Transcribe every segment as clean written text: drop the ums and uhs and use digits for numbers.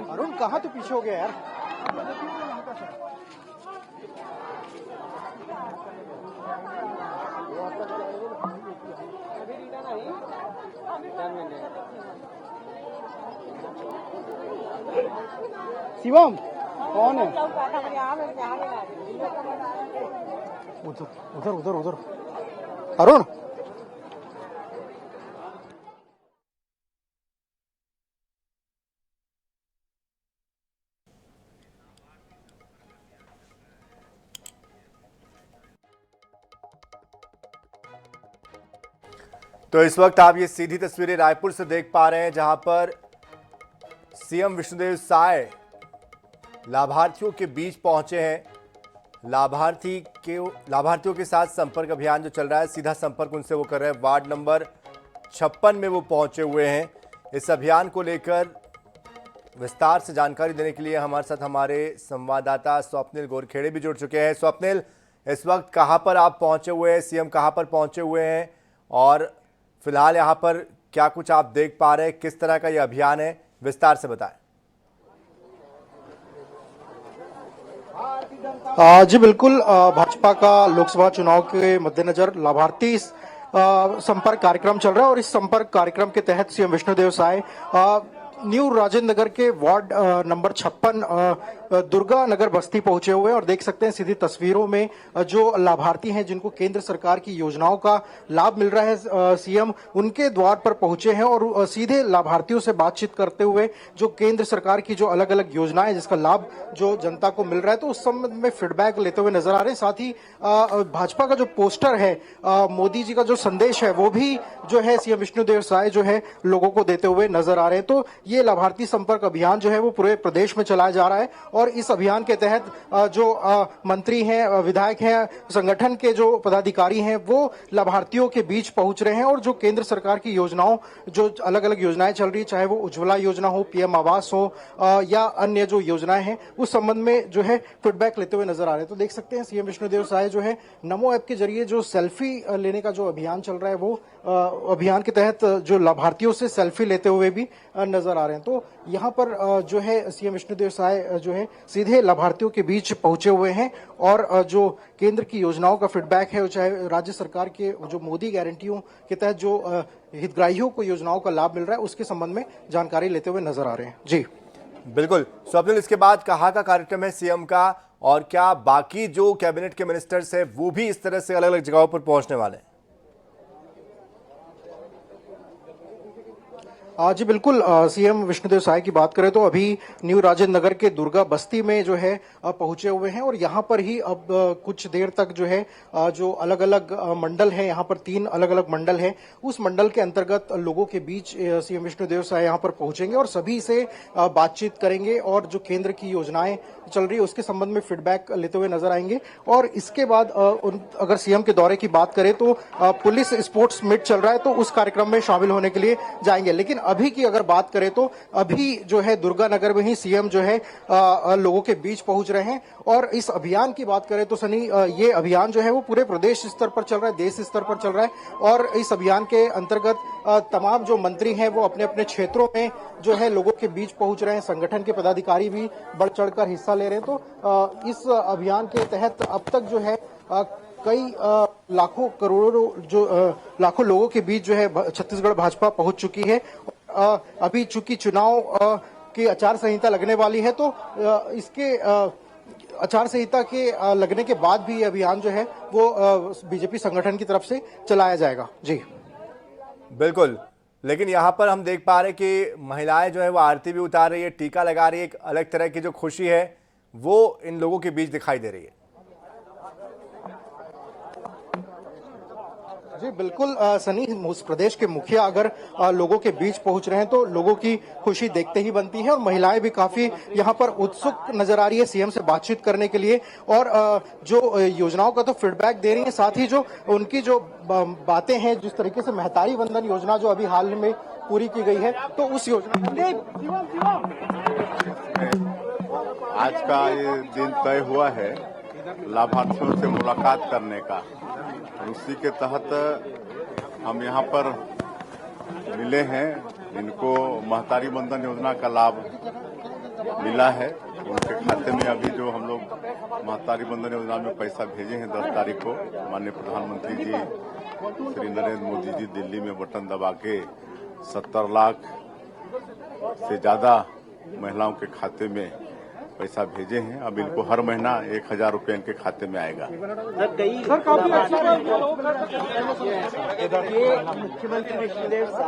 अरुण कहाँ तो पीछे हो गया यार। शिवम कौन है? उधर उधर उधर उधर अरुण। तो इस वक्त आप ये सीधी तस्वीरें रायपुर से देख पा रहे हैं, जहां पर सीएम विष्णुदेव साय लाभार्थियों के बीच पहुंचे हैं। लाभार्थियों के साथ संपर्क अभियान जो चल रहा है, सीधा संपर्क उनसे वो कर रहे हैं। वार्ड नंबर 56 में वो पहुंचे हुए हैं। इस अभियान को लेकर विस्तार से जानकारी देने के लिए हमारे साथ हमारे संवाददाता स्वप्निल गोरखेड़े भी जुड़ चुके हैं। स्वप्निल, इस वक्त कहां पर आप पहुंचे हुए हैं? सीएम कहां पर पहुंचे हुए हैं और फिलहाल यहां पर क्या कुछ आप देख पा रहे हैं? किस तरह का यह अभियान है, विस्तार से बताएं। जी बिल्कुल, भाजपा का लोकसभा चुनाव के मद्देनजर लाभार्थी संपर्क कार्यक्रम चल रहा है और इस संपर्क कार्यक्रम के तहत सीएम विष्णुदेव साय न्यू राजेंद्र नगर के वार्ड नंबर 56 दुर्गा नगर बस्ती पहुंचे हुए हैं और देख सकते हैं सीधी तस्वीरों में जो लाभार्थी हैं जिनको केंद्र सरकार की योजनाओं का लाभ मिल रहा है, सीएम उनके द्वार पर पहुंचे हैं और सीधे लाभार्थियों से बातचीत करते हुए जो केंद्र सरकार की जो अलग अलग योजनाएं जिसका लाभ जो जनता को मिल रहा है तो उस संबंध में फीडबैक लेते हुए नजर आ रहे हैं। साथ ही भाजपा का जो पोस्टर है, मोदी जी का जो संदेश है वो भी जो है सीएम विष्णुदेव साय जो है लोगों को देते हुए नजर आ रहे हैं। तो ये लाभार्थी संपर्क अभियान जो है वो पूरे प्रदेश में चलाया जा रहा है और इस अभियान के तहत जो मंत्री हैं, विधायक हैं, संगठन के जो पदाधिकारी हैं वो लाभार्थियों के बीच पहुंच रहे हैं और जो केंद्र सरकार की योजनाओं जो अलग अलग योजनाएं चल रही है, चाहे वो उज्ज्वला योजना हो, पीएम आवास हो या अन्य जो योजनाएं हैं, उस संबंध में जो है फीडबैक लेते हुए नजर आ रहे हैं। तो देख सकते हैं सीएम विष्णुदेव साय जो है नमो ऐप के जरिए जो सेल्फी लेने का जो अभियान चल रहा है वो अभियान के तहत जो लाभार्थियों से सेल्फी लेते हुए भी नजर आ रहे हैं। तो यहाँ पर जो है सीएम विष्णुदेव साय जो है सीधे लाभार्थियों के बीच पहुंचे हुए हैं और जो केंद्र की योजनाओं का फीडबैक है, चाहे राज्य सरकार के जो मोदी गारंटियों के तहत जो हितग्राहियों को योजनाओं का लाभ मिल रहा है उसके संबंध में जानकारी लेते हुए नजर आ रहे हैं। जी बिल्कुल स्वप्निल, इसके बाद कहाँ का कार्यक्रम है सीएम का और क्या बाकी जो कैबिनेट के मिनिस्टर्स है वो भी इस तरह से अलग अलग जगहों पर पहुंचने वाले हैं? जी बिल्कुल, सीएम विष्णुदेव साय की बात करें तो अभी न्यू राजेंद्र नगर के दुर्गा बस्ती में जो है पहुंचे हुए हैं और यहां पर ही अब कुछ देर तक जो है जो अलग अलग मंडल है, यहां पर 3 अलग अलग मंडल है, उस मंडल के अंतर्गत लोगों के बीच सीएम विष्णुदेव साय यहां पर पहुंचेंगे और सभी से बातचीत करेंगे और जो केंद्र की योजनाएं चल रही है उसके संबंध में फीडबैक लेते हुए नजर आएंगे। और इसके बाद अगर सीएम के दौरे की बात करें तो पुलिस स्पोर्ट्स मीट चल रहा है तो उस कार्यक्रम में शामिल होने के लिए जाएंगे। लेकिन अभी की अगर बात करें तो अभी जो है दुर्गा नगर में ही सीएम जो है लोगों के बीच पहुंच रहे हैं और इस अभियान की बात करें तो सनी ये अभियान जो है वो पूरे प्रदेश स्तर पर चल रहा है, देश स्तर पर चल रहा है और इस अभियान के अंतर्गत तमाम जो मंत्री हैं वो अपने अपने क्षेत्रों में जो है लोगों के बीच पहुंच रहे हैं, संगठन के पदाधिकारी भी बढ़ चढ़कर हिस्सा ले रहे हैं। तो इस अभियान के तहत अब तक जो है कई लाखों करोड़ों जो लाखों लोगों के बीच जो है छत्तीसगढ़ भाजपा पहुंच चुकी है। अभी चूंकि चुनाव की आचार संहिता लगने वाली है तो इसके आचार संहिता के लगने के बाद भी ये अभियान जो है वो बीजेपी संगठन की तरफ से चलाया जाएगा। जी बिल्कुल, लेकिन यहाँ पर हम देख पा रहे हैं कि महिलाएं जो है वो आरती भी उतार रही है, टीका लगा रही है, एक अलग तरह की जो खुशी है वो इन लोगों के बीच दिखाई दे रही है। जी बिल्कुल, सनी प्रदेश के मुखिया अगर लोगों के बीच पहुंच रहे हैं तो लोगों की खुशी देखते ही बनती है और महिलाएं भी काफी यहां पर उत्सुक नजर आ रही है सीएम से बातचीत करने के लिए और जो योजनाओं का तो फीडबैक दे रही है, साथ ही जो उनकी जो बातें हैं, जिस तरीके से महतारी वंदन योजना जो अभी हाल में पूरी की गई है तो उस योजना आज का ये दिन तय हुआ है लाभार्थियों से मुलाकात करने का और उसी के तहत हम यहाँ पर मिले हैं। इनको महतारी बंधन योजना का लाभ मिला है। उनके खाते में अभी जो हम लोग महतारी बंधन योजना में पैसा भेजे हैं 10 तारीख को, माननीय प्रधानमंत्री जी श्री नरेंद्र मोदी जी दिल्ली में बटन दबा के 70 लाख से ज्यादा महिलाओं के खाते में पैसा भेजे हैं। अब इनको हर महीना 1000 रुपये इनके खाते में आएगा।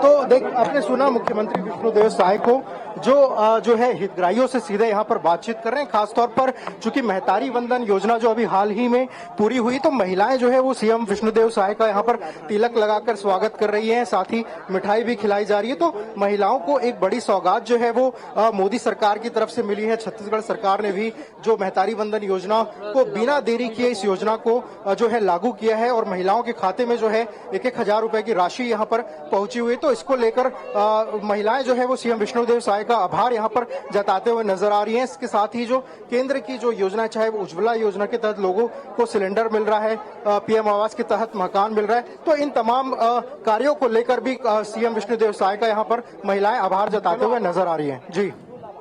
तो देख, आपने सुना मुख्यमंत्री विष्णुदेव साय को जो है हितग्राहियों से सीधे यहाँ पर बातचीत कर रहे हैं। खासतौर पर चूंकि महतारी वंदन योजना जो अभी हाल ही में पूरी हुई, तो महिलाएं जो है वो सीएम विष्णुदेव साय का यहाँ पर तिलक लगाकर स्वागत कर रही हैं, साथ ही मिठाई भी खिलाई जा रही है। तो महिलाओं को एक बड़ी सौगात जो है वो मोदी सरकार की तरफ से मिली है। छत्तीसगढ़ सरकार ने भी जो महतारी वंदन योजना को बिना देरी किए इस योजना को जो है लागू किया है और महिलाओं के खाते में जो है 1,000 रुपए की राशि यहाँ पर पहुंची हुई है। तो इसको लेकर महिलाएं जो है वो सीएम विष्णुदेव साय का आभार यहाँ पर जताते हुए नजर आ रही हैं। इसके साथ ही जो केंद्र की जो योजना, चाहे वो उज्ज्वला योजना के तहत लोगों को सिलेंडर मिल रहा है, पीएम आवास के तहत मकान मिल रहा है, तो इन तमाम कार्यों को लेकर भी सीएम विष्णुदेव साय का यहाँ पर महिलाएं आभार जताते हुए नजर आ रही हैं। जी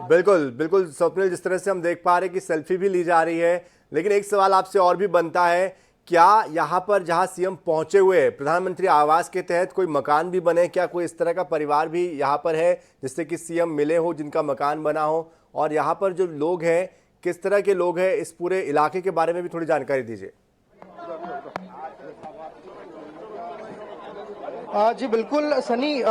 बिल्कुल बिल्कुल स्वप्निल, जिस तरह से हम देख पा रहे हैं कि सेल्फी भी ली जा रही है, लेकिन एक सवाल आपसे और भी बनता है, क्या यहाँ पर जहाँ सीएम पहुंचे हुए प्रधानमंत्री आवास के तहत कोई मकान भी बने? क्या कोई इस तरह का परिवार भी यहाँ पर है जिससे कि सीएम मिले हो, जिनका मकान बना हो? और यहाँ पर जो लोग हैं, किस तरह के लोग हैं, इस पूरे इलाके के बारे में भी थोड़ी जानकारी दीजिए। जी बिल्कुल सनी,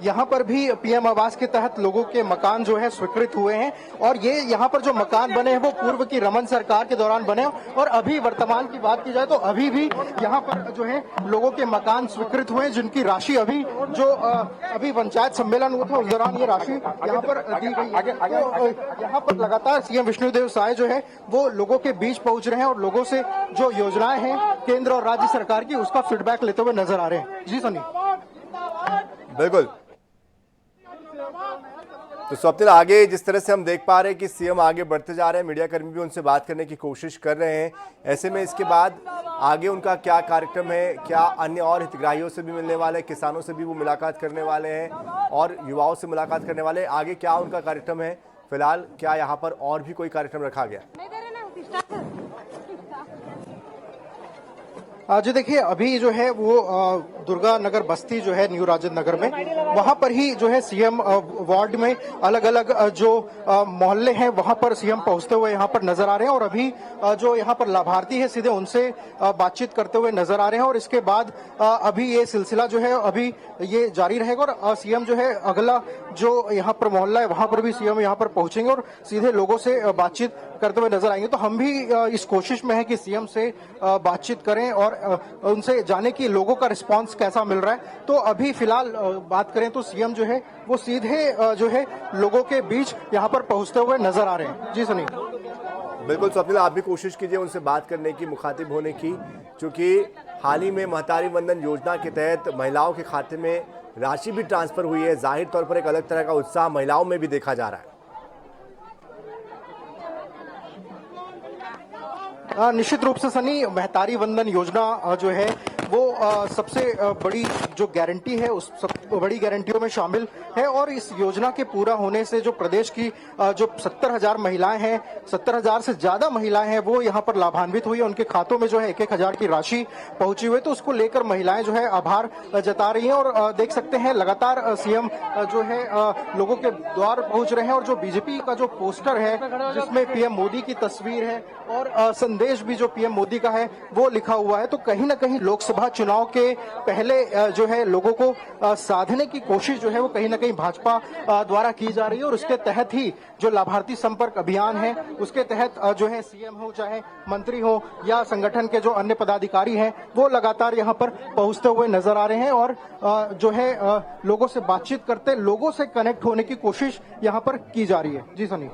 यहाँ पर भी पीएम आवास के तहत लोगों के मकान जो है स्वीकृत हुए हैं और ये यहाँ पर जो मकान बने हैं वो पूर्व की रमन सरकार के दौरान बने और अभी वर्तमान की बात की जाए तो अभी भी यहाँ पर जो है लोगों के मकान स्वीकृत हुए हैं, जिनकी राशि अभी पंचायत सम्मेलन हुआ था उस दौरान ये राशि यहाँ पर दी गई। तो यहाँ पर लगातार सीएम विष्णुदेव साय जो है वो लोगों के बीच पहुंच रहे हैं और लोगों से जो योजनाएं हैं केंद्र और राज्य सरकार की उसका फीडबैक लेते हुए नजर आ रहे हैं। जी सनी। बिल्कुल, तो स्वप्निल, आगे जिस तरह से हम देख पा रहे हैं कि सीएम आगे बढ़ते जा रहे हैं, मीडिया कर्मी भी उनसे बात करने की कोशिश कर रहे हैं। ऐसे में इसके बाद आगे उनका क्या कार्यक्रम है? क्या अन्य और हितग्राहियों से भी मिलने वाले, किसानों से भी वो मुलाकात करने वाले हैं और युवाओं से मुलाकात करने वाले? आगे क्या उनका कार्यक्रम है? फिलहाल क्या यहाँ पर और भी कोई कार्यक्रम रखा गया? जी देखिए, अभी जो है वो दुर्गा नगर बस्ती जो है न्यू राजेंद्र नगर में, वहां पर ही जो है सीएम वार्ड में अलग अलग जो मोहल्ले हैं वहां पर सीएम पहुंचते हुए यहाँ पर नजर आ रहे हैं और अभी जो यहाँ पर लाभार्थी है सीधे उनसे बातचीत करते हुए नजर आ रहे हैं और इसके बाद अभी ये सिलसिला जो है अभी ये जारी रहेगा और सीएम जो है अगला जो यहाँ पर मोहल्ला है वहां पर भी सीएम यहाँ पर पहुंचेंगे और सीधे लोगों से बातचीत करते हुए नजर आएंगे। तो हम भी इस कोशिश में है कि सीएम से बातचीत करें और उनसे जाने की लोगों का रिस्पांस कैसा मिल रहा है। तो अभी फिलहाल बात करें तो सीएम जो है वो सीधे जो है लोगों के बीच यहाँ पर पहुंचते हुए नजर आ रहे हैं। जी सनी। बिल्कुल स्वप्निल, आप भी कोशिश कीजिए उनसे बात करने की, मुखातिब होने की, क्योंकि हाल ही में महतारी वंदन योजना के तहत महिलाओं के खाते में राशि भी ट्रांसफर हुई है। जाहिर तौर पर एक अलग तरह का उत्साह महिलाओं में भी देखा जा रहा है। निश्चित रूप से सनी, महतारी वंदन योजना जो है वो सबसे बड़ी जो गारंटी है उस सब बड़ी गारंटियों में शामिल है और इस योजना के पूरा होने से जो प्रदेश की जो 70,000 महिलाएं हैं, 70,000 से ज्यादा महिलाएं हैं वो यहाँ पर लाभान्वित हुई है। उनके खातों में जो है 1,000 की राशि पहुंची हुई है। तो उसको लेकर महिलाएं जो है आभार जता रही हैं और देख सकते हैं लगातार सीएम जो है लोगों के द्वार पहुंच रहे हैं और जो बीजेपी का जो पोस्टर है जिसमें पीएम मोदी की तस्वीर है और संदेश भी जो पीएम मोदी का है वो लिखा हुआ है। तो कहीं ना कहीं लोकसभा चुनाव के पहले जो है लोगों को साधने की कोशिश जो है वो कहीं ना कहीं भाजपा द्वारा की जा रही है और उसके तहत ही जो लाभार्थी संपर्क अभियान है उसके तहत जो है सीएम हो चाहे मंत्री हो या संगठन के जो अन्य पदाधिकारी हैं वो लगातार यहाँ पर पहुंचते हुए नजर आ रहे हैं और जो है लोगों से बातचीत करते, लोगों से कनेक्ट होने की कोशिश यहाँ पर की जा रही है। जी सनी।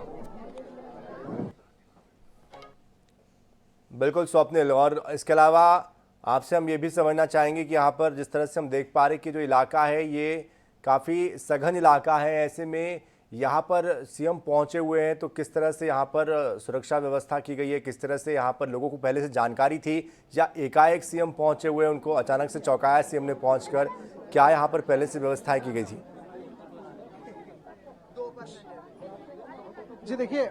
बिल्कुल स्वप्निल, और इसके अलावा आपसे हम ये भी समझना चाहेंगे कि यहाँ पर जिस तरह से हम देख पा रहे कि जो इलाका है ये काफ़ी सघन इलाका है, ऐसे में यहाँ पर सीएम पहुँचे हुए हैं तो किस तरह से यहाँ पर सुरक्षा व्यवस्था की गई है, किस तरह से यहाँ पर लोगों को पहले से जानकारी थी या एकाएक सीएम पहुँचे हुए उनको अचानक से चौंकाया सीएम ने पहुँचकर, क्या यहाँ पर पहले से व्यवस्थाएं की गई थी? जी देखिए,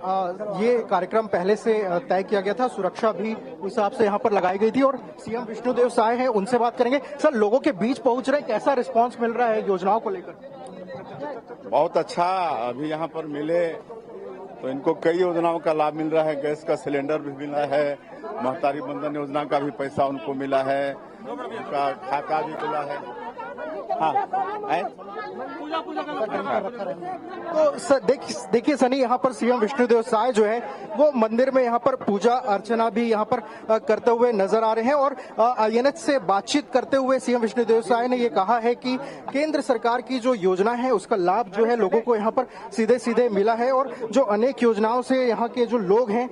ये कार्यक्रम पहले से तय किया गया था, सुरक्षा भी उस हिसाब से यहाँ पर लगाई गई थी और सीएम विष्णुदेव साय हैं, उनसे बात करेंगे। सर, लोगों के बीच पहुंच रहे, कैसा रिस्पांस मिल रहा है योजनाओं को लेकर? बहुत अच्छा। अभी यहाँ पर मिले तो इनको कई योजनाओं का लाभ मिल रहा है। गैस का सिलेंडर भी मिला है, महतारी बंधन योजना का भी पैसा उनको मिला है, उनका खाता भी मिला है। हाँ, तो सर देखिए सनी, यहाँ पर सीएम विष्णुदेव साय जो है वो मंदिर में यहाँ पर पूजा अर्चना भी यहाँ पर करते हुए नजर आ रहे हैं और आईएनएच से बातचीत करते हुए सीएम विष्णुदेव साय ने ये कहा है कि केंद्र सरकार की जो योजना है उसका लाभ जो है लोगों को यहाँ पर सीधे सीधे मिला है और जो अनेक योजनाओं से यहाँ के जो लोग हैं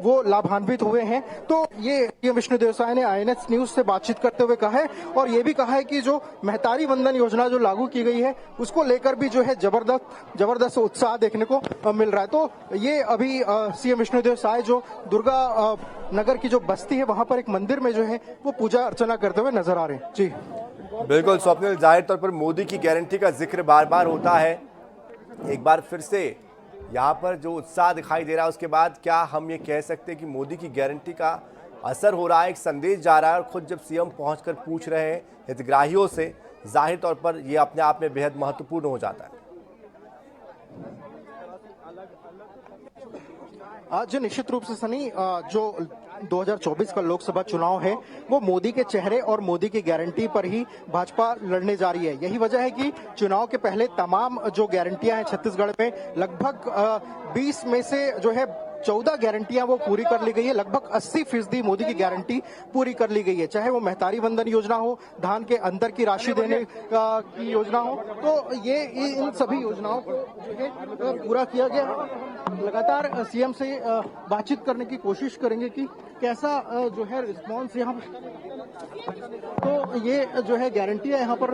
वो लाभान्वित हुए हैं। तो ये सीएम विष्णुदेव साय ने आईएनएच न्यूज से बातचीत करते हुए कहा है और ये भी कहा है कि जो महतारी वंदन योजना जो लागू की गई है उसको लेकर भी जो है जबरदस्त उत्साह देखने को मिल रहा है। तो ये अभी सीएम विष्णुदेव साय जो दुर्गा नगर की जो बस्ती है वहां पर एक मंदिर में जो है वो पूजा अर्चना करते हुए नजर आ रहे हैं। जी बिल्कुल स्वप्निल, जाहिर तौर पर मोदी की गारंटी का जिक्र बार बार होता है। एक बार फिर से यहाँ पर जो उत्साह दिखाई दे रहा है उसके बाद क्या हम ये कह सकते हैं कि मोदी की गारंटी का असर हो रहा है, एक संदेश जा रहा है और खुद जब सीएम पहुंचकर पूछ रहे हैं हितग्राहियों से, जाहिर तौर पर यह अपने आप में बेहद महत्वपूर्ण हो जाता है। आज निश्चित रूप से सनी, जो 2024 का लोकसभा चुनाव है वो मोदी के चेहरे और मोदी की गारंटी पर ही भाजपा लड़ने जा रही है। यही वजह है कि चुनाव के पहले तमाम जो गारंटियां हैं छत्तीसगढ़ में लगभग 20 में से जो है 14 गारंटियां वो पूरी कर ली गई है। लगभग 80% मोदी की गारंटी पूरी कर ली गई है, चाहे वो महतारी वंदन योजना हो, धान के अंदर की राशि देने की योजना हो। तो ये इन सभी योजनाओं को जो है पूरा किया गया। लगातार सीएम से बातचीत करने की कोशिश करेंगे कि कैसा जो है रिस्पांस यहाँ। तो ये जो है गारंटियां यहाँ पर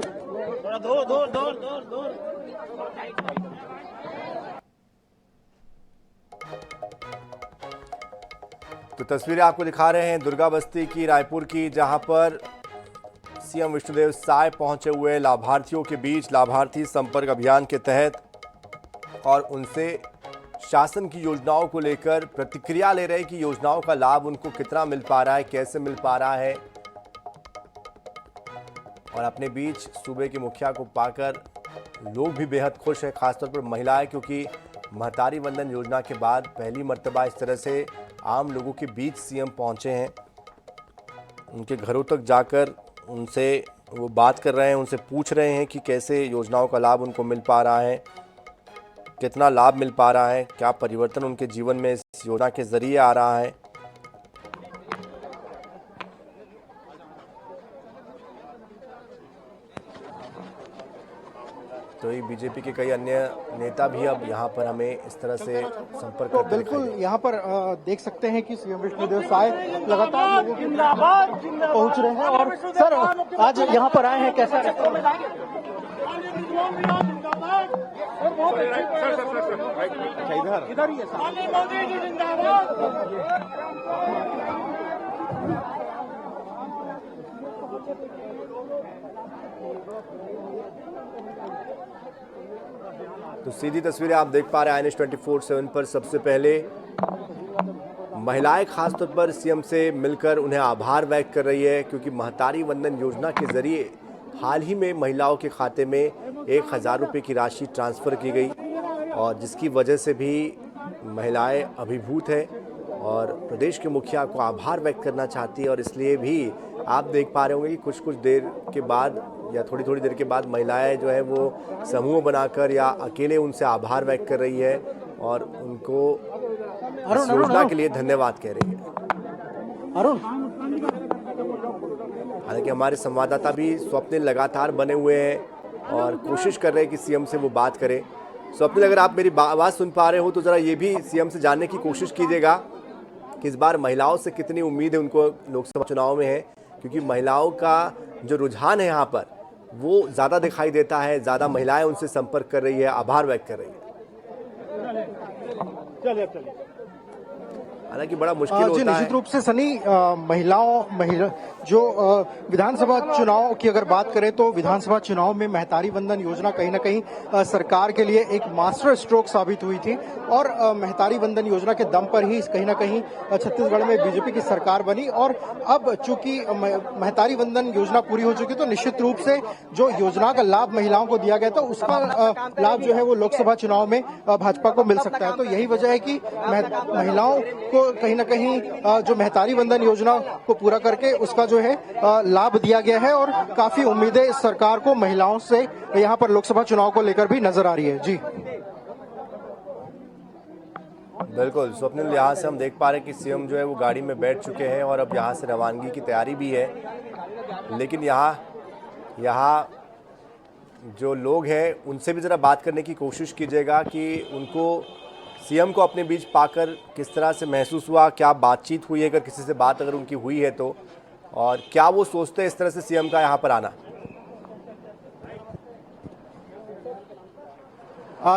तो तस्वीरें आपको दिखा रहे हैं दुर्गा बस्ती की, रायपुर की, जहां पर सीएम विष्णुदेव साय पहुंचे हुए लाभार्थियों के बीच लाभार्थी संपर्क अभियान के तहत और उनसे शासन की योजनाओं को लेकर प्रतिक्रिया ले रहे हैं कि योजनाओं का लाभ उनको कितना मिल पा रहा है, कैसे मिल पा रहा है। और अपने बीच सूबे के मुखिया को पाकर लोग भी बेहद खुश हैं, खासतौर पर महिलाएं, क्योंकि महतारी वंदन योजना के बाद पहली मर्तबा इस तरह से आम लोगों के बीच सीएम पहुंचे हैं। उनके घरों तक जाकर उनसे वो बात कर रहे हैं, उनसे पूछ रहे हैं कि कैसे योजनाओं का लाभ उनको मिल पा रहा है, कितना लाभ मिल पा रहा है, क्या परिवर्तन उनके जीवन में इस योजना के जरिए आ रहा है। तो ये बीजेपी के कई अन्य नेता भी अब यहाँ पर हमें इस तरह से संपर्क तो करते बिल्कुल दिखाई यहाँ पर देख सकते हैं कि सीएम विष्णुदेव साय लगातार लोगों के बीच पहुंच रहे हैं। और सर, आज यहाँ पर आए हैं, कैसा इधर ही है तो सीधी तस्वीरें आप देख पा रहे हैं INS 24/7 पर। सबसे पहले महिलाएं खासतौर पर सीएम से मिलकर उन्हें आभार व्यक्त कर रही है, क्योंकि महतारी वंदन योजना के जरिए हाल ही में महिलाओं के खाते में 1000 रुपये की राशि ट्रांसफ़र की गई और जिसकी वजह से भी महिलाएं अभिभूत हैं और प्रदेश के मुखिया को आभार व्यक्त करना चाहती है। और इसलिए भी आप देख पा रहे होंगे कि कुछ देर के बाद या थोड़ी देर के बाद महिलाएं जो है वो समूह बनाकर या अकेले उनसे आभार व्यक्त कर रही है और उनको इस योजना के लिए धन्यवाद कह रही है। हालांकि हमारे संवाददाता भी स्वप्निल लगातार बने हुए हैं और कोशिश कर रहे हैं कि सीएम से वो बात करें। स्वप्निल, अगर आप मेरी आवाज़ सुन पा रहे हो तो ज़रा ये भी सीएम से जानने की कोशिश कीजिएगा कि इस बार महिलाओं से कितनी उम्मीद है उनको लोकसभा चुनाव में है, क्योंकि महिलाओं का जो रुझान है यहाँ पर वो ज़्यादा दिखाई देता है, ज़्यादा महिलाएं उनसे संपर्क कर रही है, आभार व्यक्त कर रही है। हालांकि बड़ा मुश्किल जी होता है। निश्चित रूप से सनी जो विधानसभा चुनाव की अगर बात करें तो विधानसभा चुनाव में महतारी वंदन योजना कहीं ना कहीं सरकार के लिए एक मास्टर स्ट्रोक साबित हुई थी और महतारी वंदन योजना के दम पर ही कहीं ना कहीं छत्तीसगढ़ में बीजेपी की सरकार बनी। और अब चूंकि महतारी वंदन योजना पूरी हो चुकी तो निश्चित रूप से जो योजना का लाभ महिलाओं को दिया गया था उसका लाभ जो है वो लोकसभा चुनाव में भाजपा को मिल सकता है। तो यही वजह है कि महिलाओं को कहीं ना कहीं जो महतारी वंदन योजना को पूरा करके उसका जो है लाभ दिया गया है और काफी उम्मीदें सरकार को महिलाओं से यहाँ पर लोकसभा चुनाव को लेकर भी नजर आ रही है। जी बिल्कुल स्वप्निल, यहाँ से हम देख पा रहे हैं कि सीएम जो है वो गाड़ी में बैठ चुके हैं और अब यहाँ से रवानगी की तैयारी भी है। लेकिन यहाँ जो लोग हैं उनसे भी ज़रा बात करने की कोशिश कीजिएगा कि उनको सीएम को अपने बीच पाकर किस तरह से महसूस हुआ, क्या बातचीत हुई है, अगर किसी से बात अगर उनकी हुई है तो, और क्या वो सोचते हैं इस तरह से सीएम का यहाँ पर आना।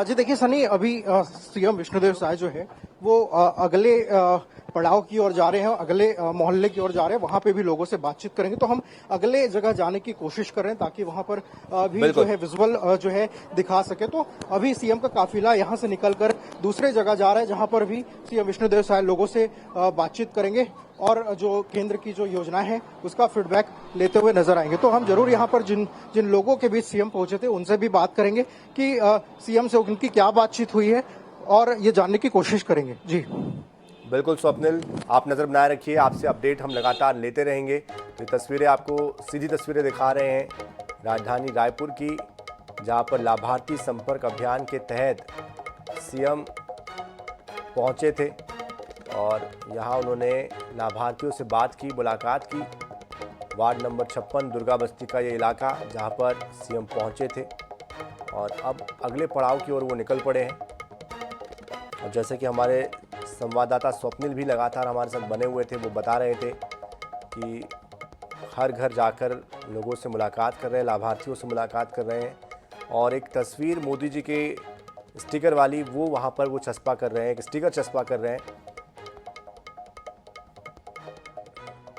जी देखिए सनी, अभी सीएम विष्णुदेव साय जो है वो अगले पड़ाव की ओर जा रहे हैं, अगले मोहल्ले की ओर जा रहे हैं, वहां पे भी लोगों से बातचीत करेंगे। तो हम अगले जगह जाने की कोशिश कर रहे हैं ताकि वहां पर भी जो है विजुअल जो है दिखा सके। तो अभी सीएम का काफिला यहां से निकलकर दूसरे जगह जा रहा है जहां पर भी सीएम विष्णुदेव साय लोगों से बातचीत करेंगे और जो केंद्र की जो योजना है उसका फीडबैक लेते हुए नजर आएंगे। तो हम जरूर यहाँ पर जिन लोगों के बीच सीएम पहुंचे थे उनसे भी बात करेंगे कि सीएम से उनकी क्या बातचीत हुई है और ये जानने की कोशिश करेंगे। जी बिल्कुल स्वप्निल, आप नज़र बनाए रखिए, आपसे अपडेट हम लगातार लेते रहेंगे। ये तस्वीरें आपको सीधी तस्वीरें दिखा रहे हैं राजधानी रायपुर की, जहां पर लाभार्थी संपर्क अभियान के तहत सीएम पहुंचे थे और यहां उन्होंने लाभार्थियों से बात की, मुलाकात की। वार्ड नंबर 56 दुर्गा बस्ती का ये इलाका जहां पर सीएम पहुंचे थे और अब अगले पड़ाव की ओर वो निकल पड़े हैं। और जैसे कि हमारे संवाददाता स्वप्निल भी लगातार हमारे साथ बने हुए थे, वो बता रहे थे कि हर घर जाकर लोगों से मुलाकात कर रहे हैं, लाभार्थियों से मुलाकात कर रहे हैं और एक तस्वीर मोदी जी के स्टिकर वाली वो वहाँ पर वो चस्पा कर रहे हैं, एक स्टिकर चस्पा कर रहे हैं